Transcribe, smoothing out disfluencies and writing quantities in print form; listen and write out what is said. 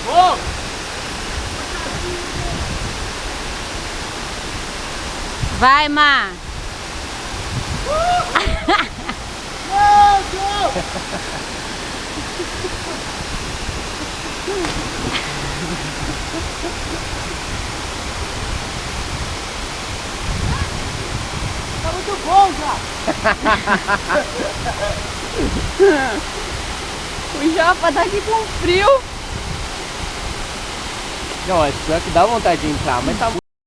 Vou! Vai, Má. Meu Deus! Tá muito bom já! O Japa tá aqui com frio. Não, é pior que dá vontade de entrar, mas tá